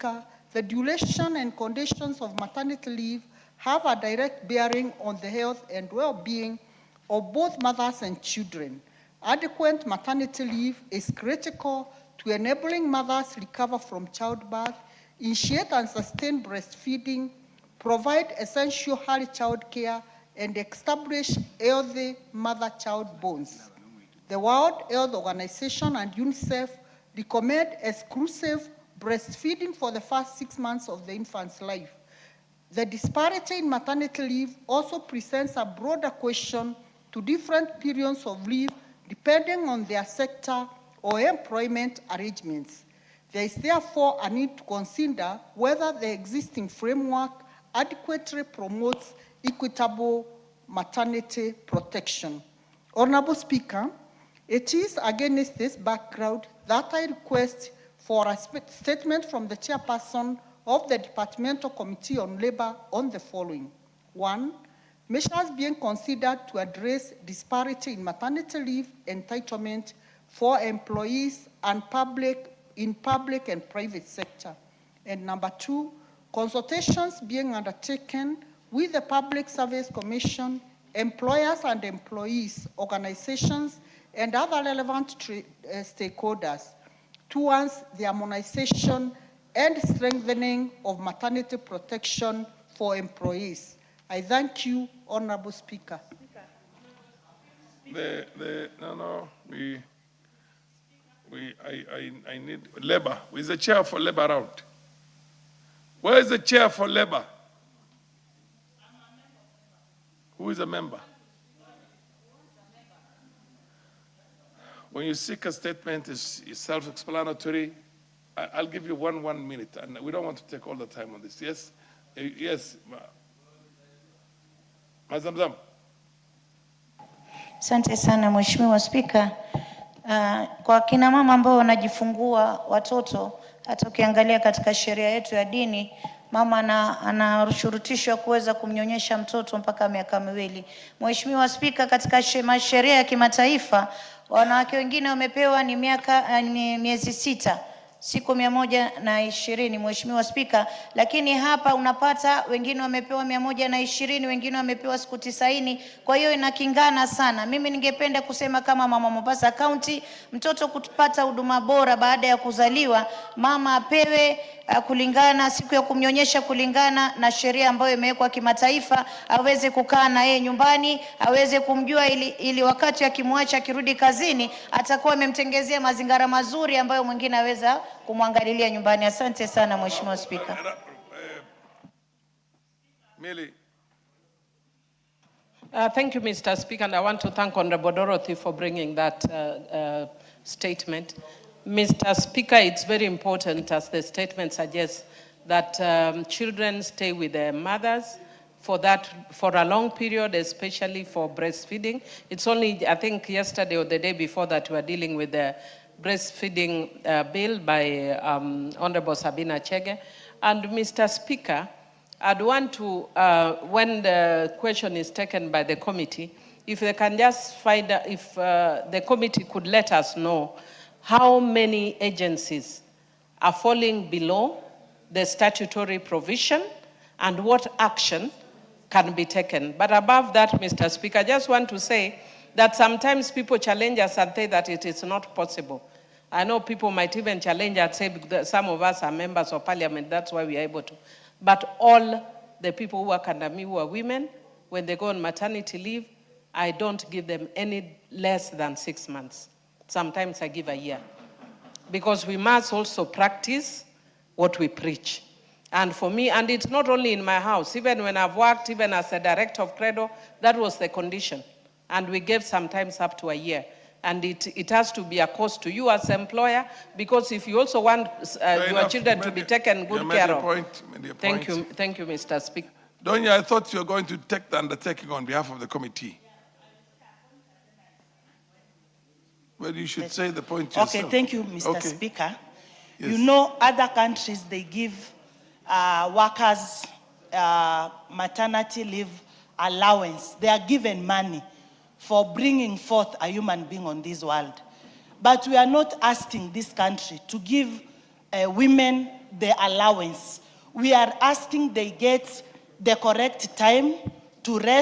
Speaker, the duration and conditions of maternity leave have a direct bearing on the health and well-being of both mothers and children. Adequate maternity leave is critical to enabling mothers recover from childbirth, initiate and sustain breastfeeding, provide essential early child care, and establish healthy mother-child bonds. The World Health Organization and UNICEF recommend exclusive breastfeeding for the first 6 months of the infant's life. The disparity in maternity leave also presents a broader question to different periods of leave depending on their sector or employment arrangements. There is therefore a need to consider whether the existing framework adequately promotes equitable maternity protection. Honorable Speaker, it is against this background that I request for a statement from the chairperson of the Departmental Committee on Labor on the following. 1, measures being considered to address disparity in maternity leave entitlement for employees and in public and private sector. And number 2, consultations being undertaken with the Public Service Commission, employers and employees, organizations, and other relevant stakeholders towards the harmonization and strengthening of maternity protection for employees. I thank you, Honorable Speaker. I need labor. Who is the chair for labor round? Where is the chair for labor? Who is a member? When you seek a statement, is self-explanatory. I'll give you one minute, and we don't want to take all the time on this. Yes? Yes. Mazamzam. Asante sana Mheshimiwa Spika. Kwa kina mama ambao wanajifungua watoto, hata ukiangalia katika sheria yetu ya dini, mama anashurutishwa kuweza kumnyonyesha mtoto mpaka miaka 2. Mheshimiwa Spika, katika sheria ya kimataifa, wanawake wengine wamepewa ni miezi 6. Siku 120, Mheshimiwa Spika, lakini hapa unapata wengine wamepewa 120, wengine wamepewa siku 90, kwa hiyo inakingana sana. Mimi ningependa kusema kama mama Mombasa County, mtoto kupata huduma bora baada ya kuzaliwa, mama apewe kulingana siku ya kumnyonyesha kulingana na sheria ambayo imewekwa kimataifa, aweze kukaa na yeye nyumbani, aweze kumjua ili wakati akimwacha akirudi kazini atakuwa amemtengezea mazingira mazuri ambayo mwingine aweza kumwangalilia nyumbani. Asante sana Mheshimiwa Spika. Thank you, Mr. Speaker, and I want to thank Honorable Dorothy for bringing that statement. Mr. Speaker, it's very important, as the statement suggests, that children stay with their mothers for a long period, especially for breastfeeding. It's only, I think, yesterday or the day before that we were dealing with the breastfeeding bill by Honorable Sabina Chege. And Mr. Speaker, I'd want to, when the question is taken by the committee, if they can just find out, if the committee could let us know how many agencies are falling below the statutory provision and what action can be taken. But above that, Mr. Speaker, I just want to say that sometimes people challenge us and say that it is not possible. I know people might even challenge and say that some of us are members of Parliament, that's why we are able to. But all the people who work under me who are women, when they go on maternity leave, I don't give them any less than 6 months. Sometimes I give a year. Because we must also practice what we preach. And for me, and it's not only in my house, even when I've worked, even as a director of Credo, that was the condition. And we gave sometimes up to a year. And it has to be a cost to you as employer, because if you also want your children to be taken good care of. Thank you, Mr. Speaker. Donya, I thought you were going to take the undertaking on behalf of the committee. Well, you should say the point yourself. Okay, thank you, Mr. Speaker. Yes. You know, other countries, they give workers maternity leave allowance. They are given money for bringing forth a human being on this world. But we are not asking this country to give women the allowance. We are asking they get the correct time to rest